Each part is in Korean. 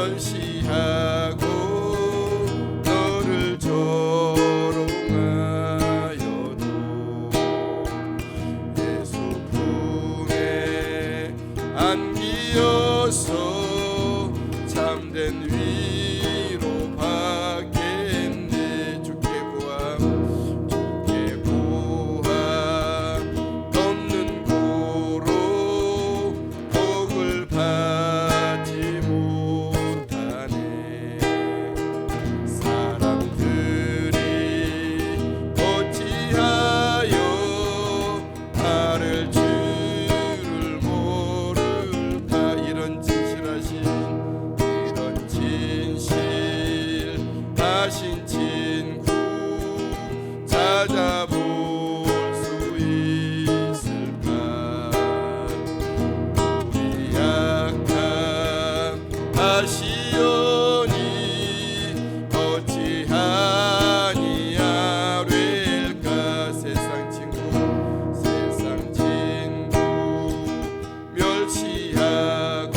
멸시하고 너를 조롱하여도 예수 품에 안기어서 참된 위로 받겠네. 주께 구함 넘는 고로 복을 받지 못하네. 사람들이 어찌하여 나를 주를 모를까. 이런 진실하신 친구 찾아볼 수 있을까. 우리 약한 하시오니 어찌하니 아뢰일까. 세상 친구 멸시하고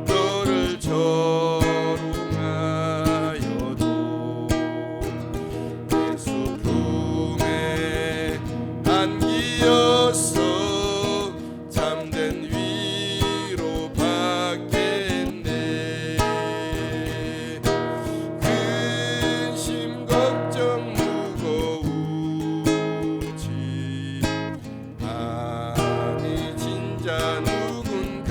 너를 조롱하여도 예수 품에 안기어서 참된 위로 받겠네. 근심 걱정 무거우지 아니 진짜 누군가.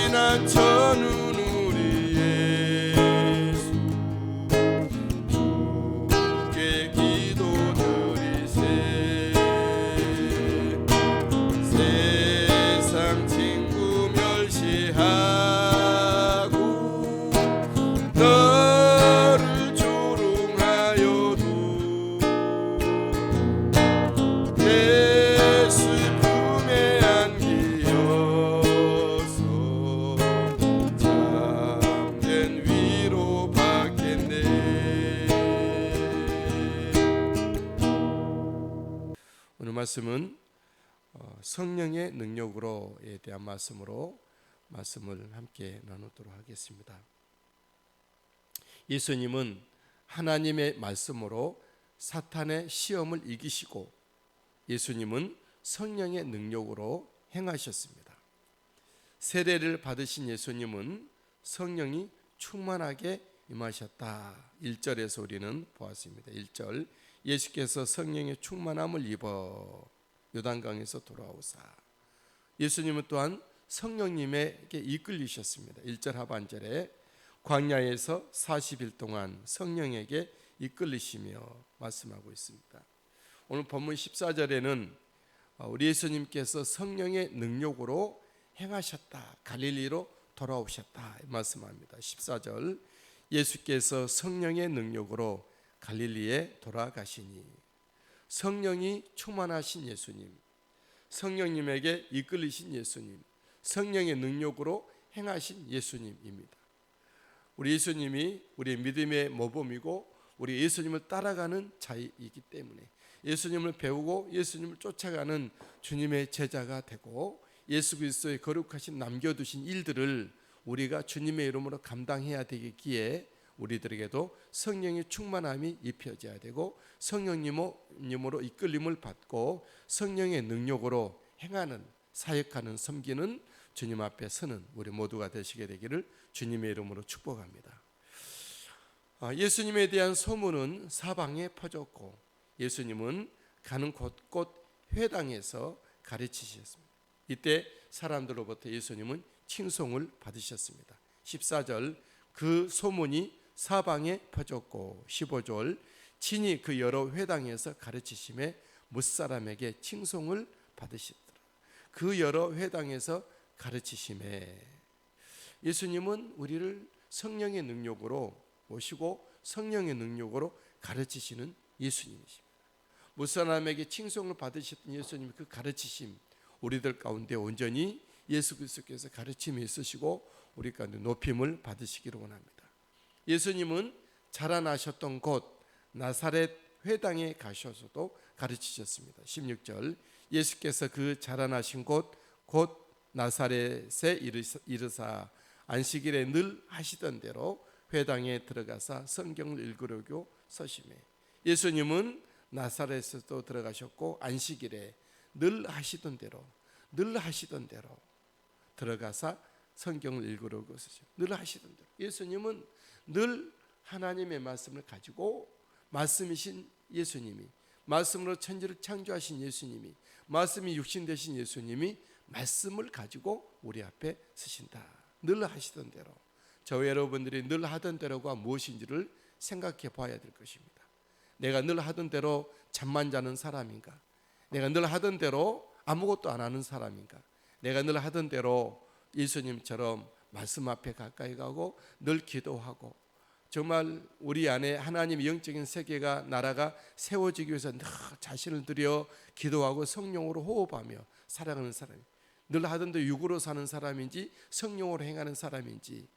피난처는 우리 예수 주께 기도드리세. 세상 친구 멸시하고 너를 조롱하여도 예수 품에 안기어서 참된 위로 받겠네. 오늘 말씀은 성령의 능력으로에 대한 말씀으로 말씀을 함께 나누도록 하겠습니다. 예수님은 하나님의 말씀으로 사탄의 시험을 이기시고 예수님은 성령의 능력으로 행하셨습니다. 세례를 받으신 예수님은 성령이 충만하게 임하셨다. 1절에서 우리는 보았습니다. 1절 예수께서 성령의 충만함을 입어 요단강에서 돌아오사. 예수님은 또한 성령님에게 이끌리셨습니다. 1절 하반절에 광야에서 40일 동안 성령에게 이끌리시며 말씀하고 있습니다. 오늘 본문 14절에는 우리 예수님께서 성령의 능력으로 행하셨다. 갈릴리로 돌아오셨다 말씀합니다. 14절 예수께서 성령의 능력으로 갈릴리에 돌아가시니. 성령이 충만하신 예수님, 성령님에게 이끌리신 예수님, 성령의 능력으로 행하신 예수님입니다. 우리 예수님이 우리의 믿음의 모범이고 우리 예수님을 따라가는 자이기 때문에 예수님을 배우고 예수님을 쫓아가는 주님의 제자가 되고 예수 그리스도의 거룩하신 남겨두신 일들을 우리가 주님의 이름으로 감당해야 되기에 우리들에게도 성령의 충만함이 입혀져야 되고 성령님으로 이끌림을 받고 성령의 능력으로 행하는, 사역하는, 섬기는 주님 앞에 서는 우리 모두가 되시게 되기를 주님의 이름으로 축복합니다. 예수님에 대한 소문은 사방에 퍼졌고 예수님은 가는 곳곳 회당에서 가르치셨습니다. 이때 사람들로부터 예수님은 칭송을 받으셨습니다. 14절 그 소문이 사방에 퍼졌고 15절 친히 그 여러 회당에서 가르치심에 무사람에게 칭송을 받으시더라. 그 여러 회당에서 가르치심에 예수님은 우리를 성령의 능력으로 모시고 성령의 능력으로 가르치시는 예수님이십니다. 무사람에게 칭송을 받으셨던 예수님의 그 가르치심 우리들 가운데 온전히 예수 그리스도께서 가르침이 있으시고 우리 가운데 높임을 받으시기를 원합니다. 예수님은 자라나셨던 곳 나사렛 회당에 가셔서도 가르치셨습니다. 16절 예수께서 그 자라나신 곳 곧 나사렛에 이르사 안식일에 늘 하시던 대로 회당에 들어가사 성경을 읽으려고 서심해. 예수님은 나사렛에도 들어가셨고 안식일에 늘 하시던 대로 들어가사 성경을 읽으려고 서심해. 늘 하시던 대로. 예수님은 늘 하나님의 말씀을 가지고, 말씀이신 예수님이, 말씀으로 천지를 창조하신 예수님이, 말씀이 육신 되신 예수님이 말씀을 가지고 우리 앞에 서신다. 늘 하시던 대로. 저와 여러분들이 늘 하던 대로가 무엇인지를 생각해 봐야 될 것입니다. 내가 늘 하던 대로 잠만 자는 사람인가? 내가 늘 하던 대로 아무것도 안 하는 사람인가? 내가 늘 하던 대로 예수님처럼 말씀 앞에 가까이 가고 늘 기도하고, 정말 우리 안에 하나님의 영적인 세계가, 나라가 세워지기 위해서 늘 자신을 들여 기도하고 성령으로 호흡하며 살아가는 사람이, 늘 하던 대로 육으로 사는 사람인지 성령으로 행하는 사람인지,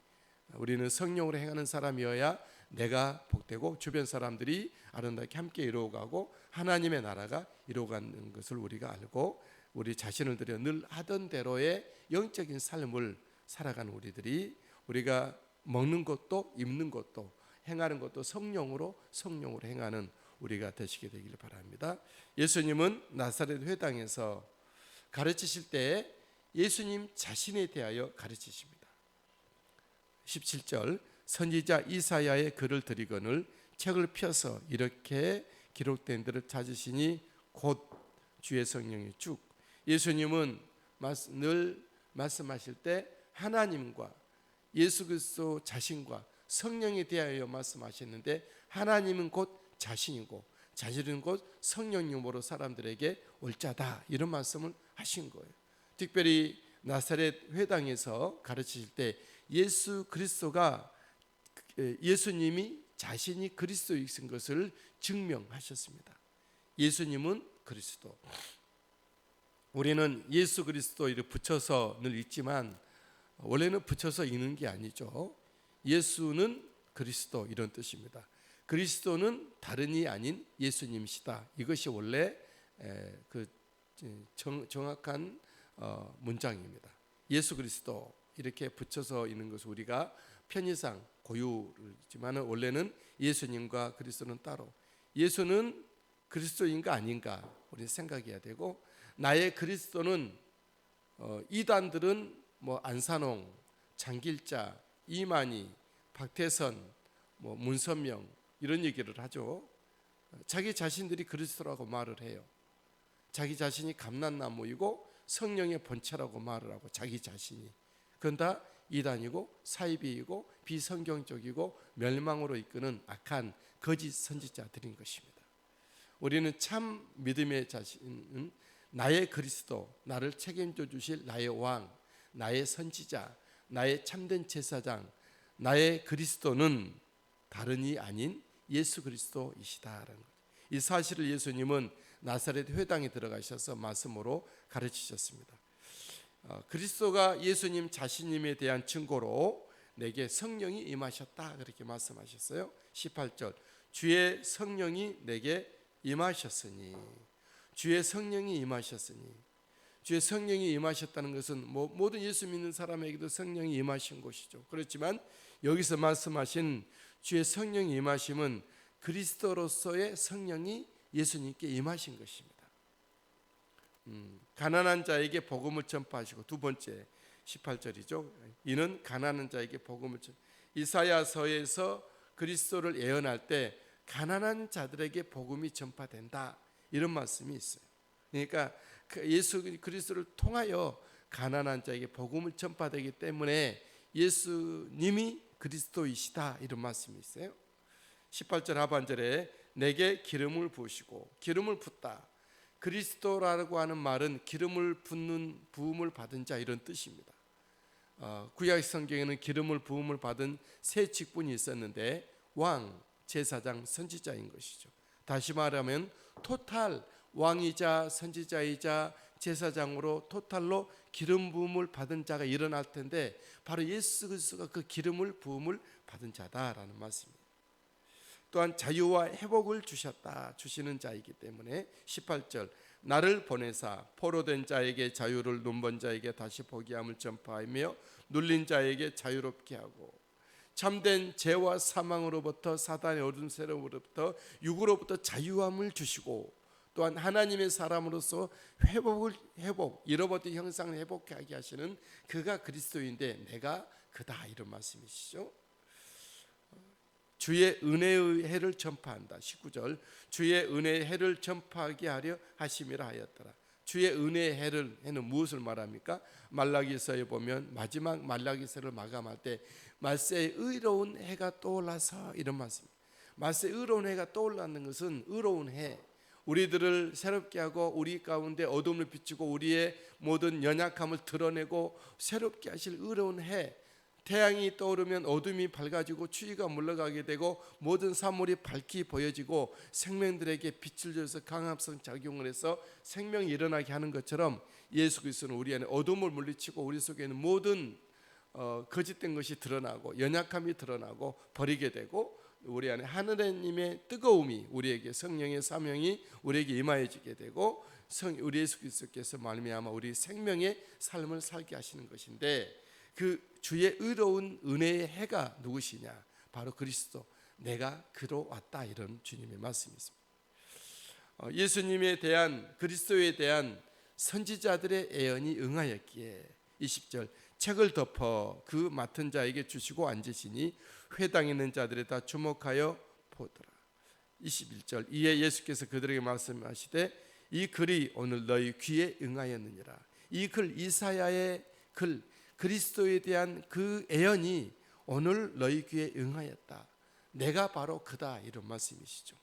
우리는 성령으로 행하는 사람이어야 내가 복되고 주변 사람들이 아름답게 함께 이루어가고 하나님의 나라가 이루어가는 것을 우리가 알고, 우리 자신을 들여 늘 하던 대로의 영적인 삶을 살아가는 우리들이, 우리가 먹는 것도 입는 것도 행하는 것도 성령으로 행하는 우리가 되시게 되기를 바랍니다. 예수님은 나사렛 회당에서 가르치실 때 예수님 자신에 대하여 가르치십니다. 17절, 선지자 이사야의 글을 드리거늘 책을 펴서 이렇게 기록된 데를 찾으시니 곧 주의 성령이 쭉. 예수님은 늘 말씀하실 때 하나님과 예수 그리스도 자신과 성령에 대하여 말씀하셨는데, 하나님은 곧 자신이고 자신은 곧 성령님으로 사람들에게 올 자다, 이런 말씀을 하신 거예요. 특별히 나사렛 회당에서 가르치실 때 예수 그리스도가, 예수님이 자신이 그리스도이신 것을 증명하셨습니다. 예수님은 그리스도. 우리는 예수 그리스도를 붙여서 늘 읽지만 원래는 붙여서 읽는 게 아니죠. 예수는 그리스도, 이런 뜻입니다. 그리스도는 다른 이 아닌 예수님이시다. 이것이 원래 그 정확한 문장입니다. 예수 그리스도 이렇게 붙여서 있는 것을 우리가 편의상 고유지만 원래는 예수님과 그리스도는 따로. 예수는 그리스도인가 아닌가 우리 생각해야 되고, 나의 그리스도는 이단들은 뭐 안산홍, 장길자, 이만희, 박태선, 뭐 문선명 이런 얘기를 하죠. 자기 자신들이 그리스도라고 말을 해요. 자기 자신이 감람나무이고 성령의 본체라고 말을 하고, 자기 자신이. 그건 다 이단이고 사이비이고 비성경적이고 멸망으로 이끄는 악한 거짓 선지자들인 것입니다. 우리는 참 믿음의 자신은 나의 그리스도, 나를 책임져 주실 나의 왕, 나의 선지자, 나의 참된 제사장, 나의 그리스도는 다른 이 아닌 예수 그리스도이시다라는 것. 이 사실을 예수님은 나사렛 회당에 들어가셔서 말씀으로 가르치셨습니다. 그리스도가 예수님 자신님에 대한 증거로 내게 성령이 임하셨다, 그렇게 말씀하셨어요. 18절, 주의 성령이 내게 임하셨으니. 주의 성령이 임하셨으니. 주의 성령이 임하셨다는 것은 모든 예수 믿는 사람에게도 성령이 임하신 것이죠. 그렇지만 여기서 말씀하신 주의 성령이 임하심은 그리스도로서의 성령이 예수님께 임하신 것입니다. 가난한 자에게 복음을 전파하시고, 두 번째 18절이죠. 이는 가난한 자에게 복음을 이사야서에서 그리스도를 예언할 때 가난한 자들에게 복음이 전파된다, 이런 말씀이 있어요. 그러니까 예수 그리스도를 통하여 가난한 자에게 복음을 전파되기 때문에 예수님이 그리스도이시다, 이런 말씀이 있어요. 18절 하반절에 내게 기름을 부으시고, 기름을 붓다. 그리스도라고 하는 말은 기름을 붓는, 부음을 받은 자, 이런 뜻입니다. 구약 성경에는 기름을 부음을 받은 세 직분이 있었는데 왕, 제사장, 선지자인 것이죠. 다시 말하면 토탈 왕이자 선지자이자 제사장으로 토탈로 기름 부음을 받은 자가 일어날 텐데, 바로 예수 그리스도가 그 기름을 부음을 받은 자다라는 말씀입니다. 또한 자유와 회복을 주시는 자이기 때문에 18절, 나를 보내사 포로된 자에게 자유를, 눈먼 자에게 다시 보게 함을 전파하며 눌린 자에게 자유롭게 하고 참된 죄와 사망으로부터 사단의 어둠 세력으로부터 육으로부터 자유함을 주시고 또한 하나님의 사람으로서 회복 잃어버린 형상을 회복하게 하시는 그가 그리스도인데 내가 그다, 이런 말씀이시죠. 주의 은혜의 해를 전파한다. 19절 주의 은혜의 해를 전파하게 하려 하심이라 하였더라. 주의 은혜의 해는 무엇을 말합니까? 말라기서에 보면 마지막 말라기서를 마감할 때 말세의 의로운 해가 떠올라서, 이런 말씀입니다. 말세의 의로운 해가 떠올랐는 것은 의로운 해, 우리들을 새롭게 하고 우리 가운데 어둠을 비추고 우리의 모든 연약함을 드러내고 새롭게 하실 의로운 해. 태양이 떠오르면 어둠이 밝아지고 추위가 물러가게 되고 모든 사물이 밝게 보여지고 생명들에게 빛을 줘서 강압성 작용을 해서 생명이 일어나게 하는 것처럼 예수 그리스도는 우리 안에 어둠을 물리치고 우리 속에 있는 모든 거짓된 것이 드러나고 연약함이 드러나고 버리게 되고 우리 안에 하느님의 뜨거움이, 우리에게 성령의 사명이 우리에게 임하여지게 되고 우리 예수 그리스도께서 말미암아 우리 생명의 삶을 살게 하시는 것인데, 그 주의 의로운 은혜의 해가 누구시냐? 바로 그리스도, 내가 그로 왔다, 이런 주님의 말씀이십니다. 예수님에 대한, 그리스도에 대한 선지자들의 예언이 응하였기에 20절 책을 덮어 그 맡은 자에게 주시고 앉으시니 회당에 있는 자들이 다 주목하여 보더라. 21절 이에 예수께서 그들에게 말씀하시되 이 글이 오늘 너희 귀에 응하였느니라. 이 글, 이사야의 글, 그리스도에 대한 그 예언이 오늘 너희 귀에 응하였다. 내가 바로 그다, 이런 말씀이시죠.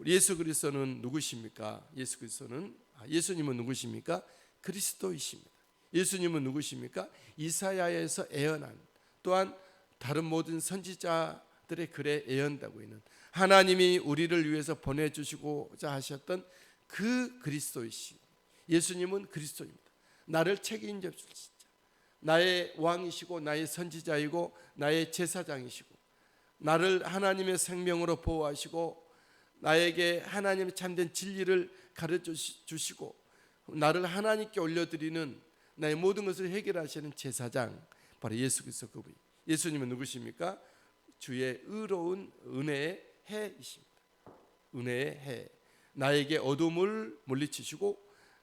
예수 그리스도는 누구십니까? 예수님은 누구십니까? 그리스도이십니다. 예수님은 누구십니까? 이사야에서 예언한, 또한 다른 모든 선지자들의 글에 예언되고 있는 하나님이 우리를 위해서 보내주시고자 하셨던 그 그리스도이시. 예수님은 그리스도입니다. 나를 책임져 주실 자, 나의 왕이시고 나의 선지자이고 나의 제사장이시고 나를 하나님의 생명으로 보호하시고 나에게 하나님의 참된 진리를 가르쳐 주시고 나를 하나님께 올려드리는 나의 모든 것을 해결하시는 제사장, 바로 예수 그리스도 그분. 예수님은 누구십니까? 주의 의로운 은혜의 해이십니다. 은혜의 해. 나에게 어둠을 물리치시고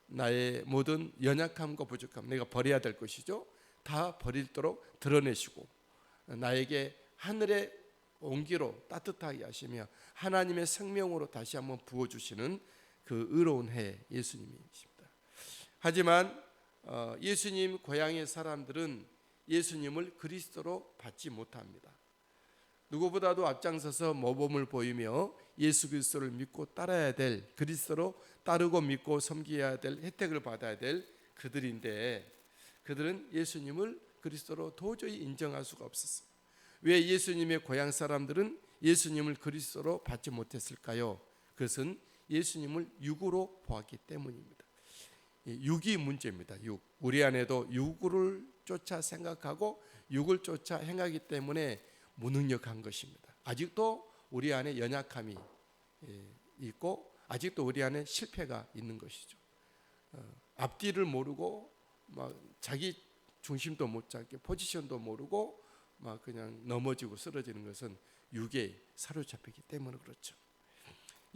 나의 모든 연약함과 부족함, 내가 버려야 될 것이죠, 다 버리도록 드러내시고 나에게 하늘의 온기로 따뜻하게 하시며 하나님의 생명으로 다시 한번 부어주시는 그 의로운 해, 예수님이십니다. 하지만 예수님 고향의 사람들은 예수님을 그리스도로 받지 못합니다. 누구보다도 앞장서서 모범을 보이며 예수 그리스도를 믿고 따라야 될, 그리스도로 따르고 믿고 섬겨야 될, 혜택을 받아야 될 그들인데 그들은 예수님을 그리스도로 도저히 인정할 수가 없었어요. 왜 예수님의 고향 사람들은 예수님을 그리스도로 받지 못했을까요? 그것은 예수님을 육으로 보았기 때문입니다. 육이 문제입니다. 육. 우리 안에도 육을 쫓아 생각하고 육을 쫓아 행하기 때문에 무능력한 것입니다. 아직도 우리 안에 연약함이 있고 아직도 우리 안에 실패가 있는 것이죠. 앞뒤를 모르고 막 자기 중심도 못 잡게 포지션도 모르고 막 그냥 넘어지고 쓰러지는 것은 육에 사로잡히기 때문에 그렇죠.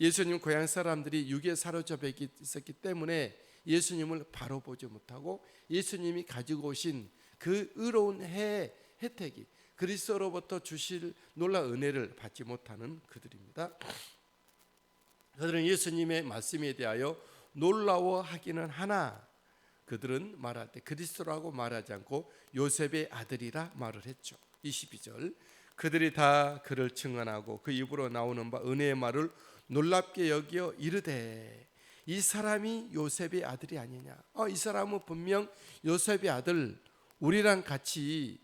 예수님 고향 사람들이 육에 사로잡혀 있었기 때문에 예수님을 바로 보지 못하고 예수님이 가지고 오신 그 의로운 혜택이 그리스도로부터 주실 놀라운 은혜를 받지 못하는 그들입니다. 그들은 예수님의 말씀에 대하여 놀라워하기는 하나 그들은 말할 때 그리스도라고 말하지 않고 요셉의 아들이라 말을 했죠. 22절 그들이 다 그를 증언하고 그 입으로 나오는 바 은혜의 말을 놀랍게 여겨 이르되 이 사람이 요셉의 아들이 아니냐. 이 사람은 분명 요셉의 아들, 우리랑 같이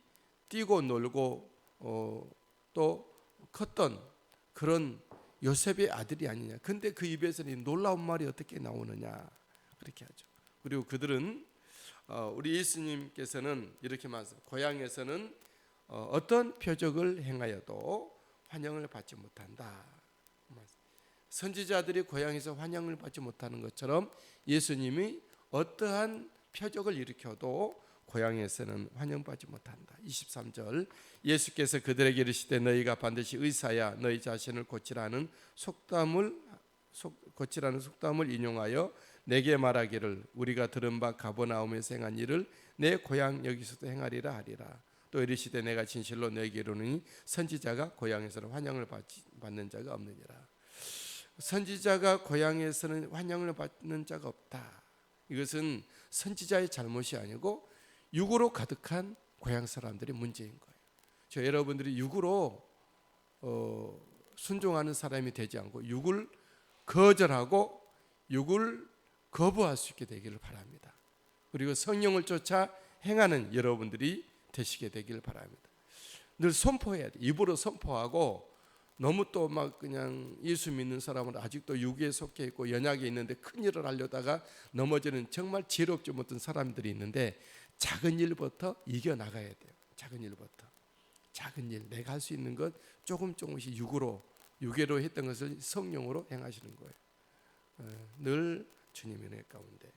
뛰고 놀고 또 컸던 그런 요셉의 아들이 아니냐. 근데 그 입에서는 놀라운 말이 어떻게 나오느냐 그렇게 하죠. 그리고 그들은 우리 예수님께서는 이렇게 말씀합니다. 고향에서는 어떤 표적을 행하여도 환영을 받지 못한다. 선지자들이 고향에서 환영을 받지 못하는 것처럼 예수님이 어떠한 표적을 일으켜도 고향에서는 환영받지 못한다. 23절 예수께서 그들에게 이르시되 너희가 반드시 의사야 너희 자신을 고치라는 속담을 인용하여 내게 말하기를 우리가 들은 바 가버나움에서 행한 일을 내 고향 여기서도 행하리라 하리라. 또 이르시되 내가 진실로 너희에게 이르노니 선지자가 고향에서는 환영을 받는 자가 없느니라. 선지자가 고향에서는 환영을 받는 자가 없다. 이것은 선지자의 잘못이 아니고 육으로 가득한 고향 사람들의 문제인 거예요. 저 여러분들이 육으로 순종하는 사람이 되지 않고 육을 거절하고 육을 거부할 수 있게 되기를 바랍니다. 그리고 성령을 쫓아 행하는 여러분들이 되시게 되기를 바랍니다. 늘 선포해야 돼. 입으로 선포하고 너무 또 막 그냥 예수 믿는 사람은 아직도 육에 속해 있고 연약에 있는데 큰 일을 하려다가 넘어지는 정말 지혜롭지 못한 사람들이 있는데 작은 일부터 이겨나가야 돼요. 작은 일부터. 작은 일, 내가 할 수 있는 것 조금씩 육으로 했던 것을 성령으로 행하시는 거예요. 늘 주님의 은혜 가운데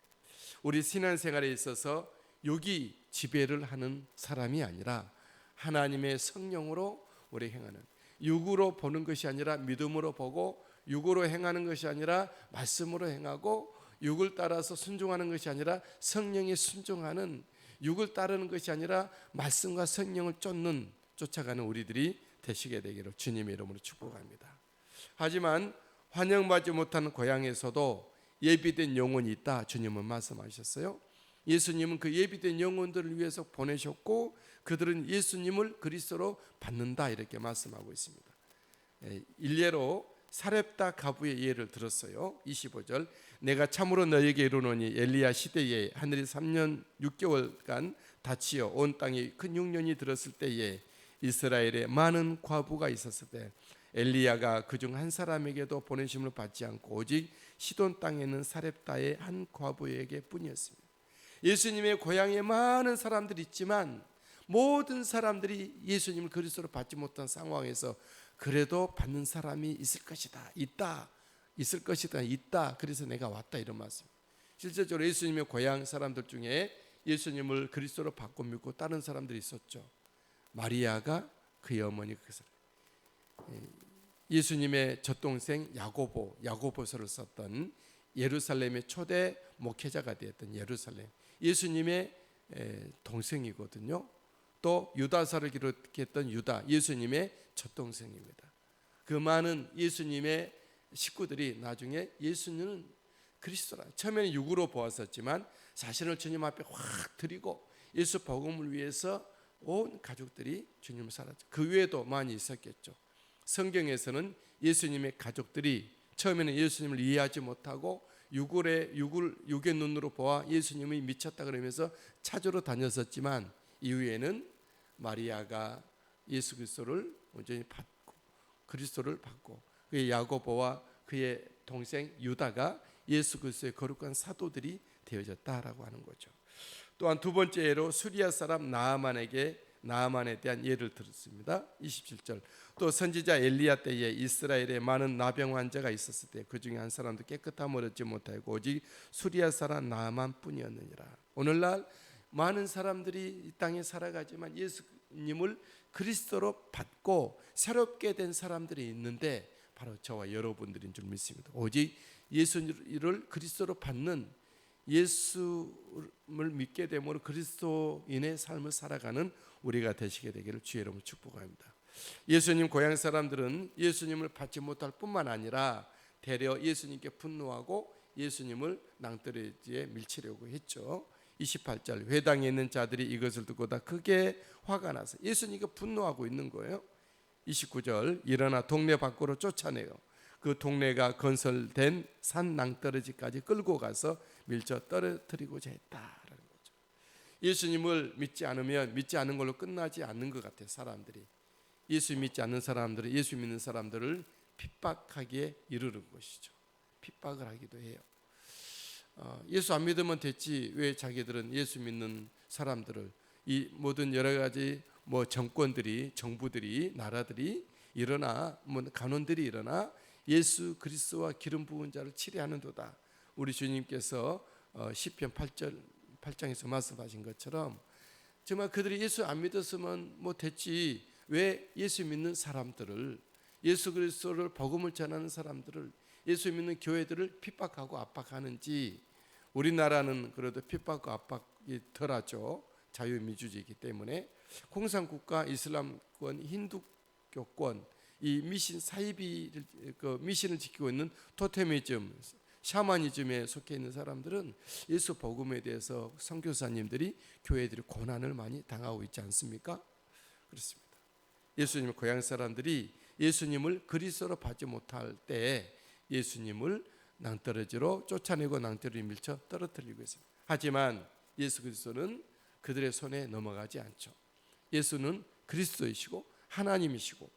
우리 신앙생활에 있어서 육이 지배를 하는 사람이 아니라 하나님의 성령으로 우리 행하는, 육으로 보는 것이 아니라 믿음으로 보고, 육으로 행하는 것이 아니라 말씀으로 행하고, 육을 따라서 순종하는 것이 아니라 성령에 순종하는, 육을 따르는 것이 아니라 말씀과 성령을 쫓아가는 우리들이 되시게 되기를 주님의 이름으로 축복합니다. 하지만 환영받지 못하는 고향에서도 예비된 영혼이 있다, 주님은 말씀하셨어요. 예수님은 그 예비된 영혼들을 위해서 보내셨고 그들은 예수님을 그리스도로 받는다, 이렇게 말씀하고 있습니다. 일례로 사렙다 가부의 예를 들었어요. 25절 내가 참으로 너에게 이르노니 엘리야 시대에 하늘이 3년 6개월간 닫히어 온 땅에 큰 흉년이 들었을 때에 이스라엘에 많은 과부가 있었을 때 엘리야가 그중 한 사람에게도 보내심을 받지 않고 오직 시돈 땅에 있는 사렙다의 한 과부에게 뿐이었습니다. 예수님의 고향에 많은 사람들이 있지만 모든 사람들이 예수님을 그리스도로 받지 못한 상황에서 그래도 받는 사람이 있을 것이다, 있다. 그래서 내가 왔다, 이런 말씀. 실제적으로 예수님의 고향 사람들 중에 예수님을 그리스도로 받고 믿고 다른 사람들이 있었죠. 마리아가 그의 어머니 그 사람, 예수님의 젖동생 야고보서를 썼던 예루살렘의 초대 목회자가 되었던 예수님의 동생이거든요. 또 유다서를 기록했던 유다, 예수님의 젖동생입니다. 그 많은 예수님의 식구들이 나중에 예수님은 그리스도라, 처음에는 육으로 보았었지만 자신을 주님 앞에 확 드리고 예수 복음을 위해서 온 가족들이 주님을 살았죠. 그 외에도 많이 있었겠죠. 성경에서는 예수님의 가족들이 처음에는 예수님을 이해하지 못하고 육의 눈으로 보아 예수님이 미쳤다 그러면서 찾으러 다녔었지만 이후에는 마리아가 예수 그리스도를 온전히 받고 그리스도를 받고 그의 야고보와 그의 동생 유다가 예수 그리스도의 거룩한 사도들이 되어졌다라고 하는 거죠. 또한 두 번째 예로 수리아 사람 나아만에 대한 예를 들었습니다. 27절 또 선지자 엘리야 때에 이스라엘에 많은 나병 환자가 있었을 때 그 중에 한 사람도 깨끗함을 얻지 못하고 오직 수리아 사람 나아만뿐이었느니라. 오늘날 많은 사람들이 이 땅에 살아가지만 예수님을 그리스도로 받고 새롭게 된 사람들이 있는데 바로 저와 여러분들인 줄 믿습니다. 오직 예수를 그리스도로 받는, 예수를 믿게 됨으로 그리스도인의 삶을 살아가는 우리가 되시게 되기를 주의 이름으로 축복합니다. 예수님 고향 사람들은 예수님을 받지 못할 뿐만 아니라 되려 예수님께 분노하고 예수님을 낭떠러지에 밀치려고 했죠. 28절 회당에 있는 자들이 이것을 듣고 다 크게 화가 나서 예수님께 분노하고 있는 거예요. 29절 일어나 동네 밖으로 쫓아내요. 그 동네가 건설된 산 낭떠러지까지 끌고 가서 밀쳐 떨어뜨리고자 했다라는 거죠. 예수님을 믿지 않으면 믿지 않는 걸로 끝나지 않는 것 같아요. 사람들이 예수 믿지 않는 사람들은 예수 믿는 사람들을 핍박하기에 이르는 것이죠. 핍박을 하기도 해요. 예수 안 믿으면 됐지 왜 자기들은 예수 믿는 사람들을, 이 모든 여러 가지 정부들이 나라들이 일어나 간원들이 일어나 예수 그리스도와 기름 부은 자를 치리하는도다. 우리 주님께서 시편 8장에서 말씀하신 것처럼 정말 그들이 예수 안 믿었으면 뭐 됐지, 왜 예수 믿는 사람들을, 예수 그리스도를 복음을 전하는 사람들을, 예수 믿는 교회들을 핍박하고 압박하는지. 우리나라는 그래도 핍박과 압박이 덜하죠. 자유민주주의이기 때문에. 공산국가, 이슬람권, 힌두교권, 이 미신 사이비를 미신을 지키고 있는 토테미즘, 샤머니즘에 속해 있는 사람들은 예수 복음에 대해서 선교사님들이, 교회들이 고난을 많이 당하고 있지 않습니까? 그렇습니다. 예수님의 고향 사람들이 예수님을 그리스도로 받지 못할 때 예수님을 낭떠러지로 쫓아내고 낭떠러지로 밀쳐 떨어뜨리고 있습니다. 하지만 예수 그리스도는 그들의 손에 넘어가지 않죠. 예수는 그리스도이시고 하나님이시고,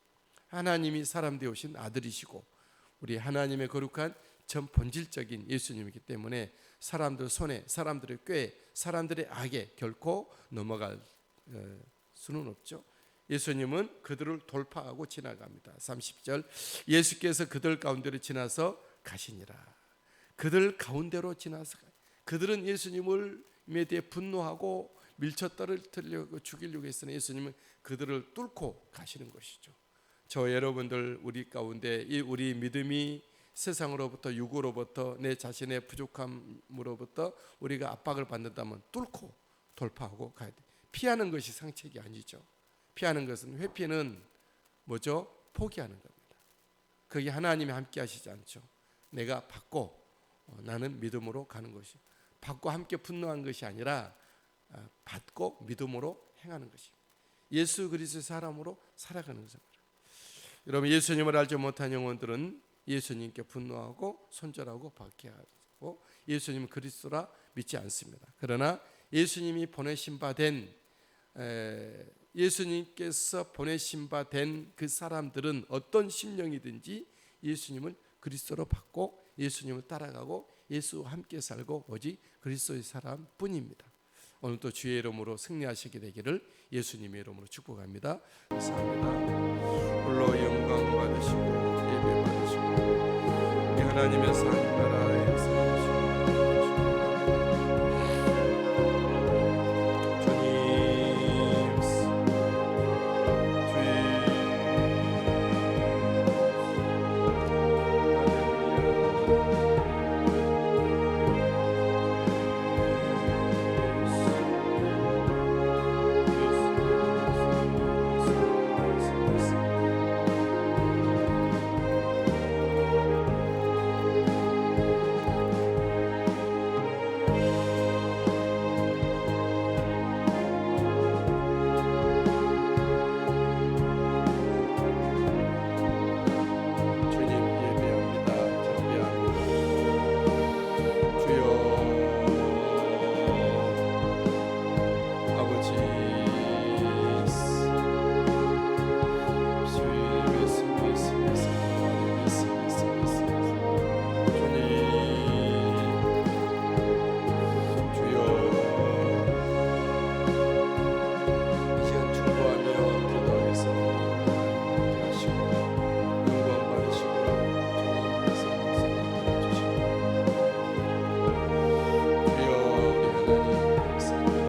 하나님이 사람 되어오신 아들이시고, 우리 하나님의 거룩한 전 본질적인 예수님이기 때문에 사람들 손에, 사람들의 꾀에, 사람들의 악에 결코 넘어갈 수는 없죠. 예수님은 그들을 돌파하고 지나갑니다. 30절, 예수께서 그들 가운데로 지나서 가시니라. 그들 가운데로 지나서, 그들은 예수님에 대해 분노하고 밀쳐 떨어뜨리려고 죽이려고 했으나 예수님은 그들을 뚫고 가시는 것이죠. 저 여러분들, 우리 가운데 이 우리 믿음이 세상으로부터, 육으로부터, 내 자신의 부족함으로부터 우리가 압박을 받는다면 뚫고 돌파하고 가야 돼. 피하는 것이 상책이 아니죠. 피하는 것은, 회피는 뭐죠? 포기하는 겁니다. 그게 하나님이 함께 하시지 않죠. 내가 받고 나는 믿음으로 가는 것이, 받고 함께 분노한 것이 아니라 받고 믿음으로 행하는 것입니다. 예수 그리스도의 사람으로 살아가는 것입니다. 여러분, 예수님을 알지 못한 영혼들은 예수님께 분노하고 손절하고 박해하고 예수님은 그리스도라 믿지 않습니다. 그러나 예수님이 보내신 바 된, 예수님께서 보내신 바 된 그 사람들은 어떤 심령이든지 예수님을 그리스도로 받고 예수님을 따라가고 예수와 함께 살고 오직 그리스도의 사람뿐입니다. 오늘도 주의 이름으로 승리하시게 되기를 예수님의 이름으로 축복합니다. 감사합니다. 홀로 영광 받으시고 예배 받으시고 우리 하나님의 산 나라에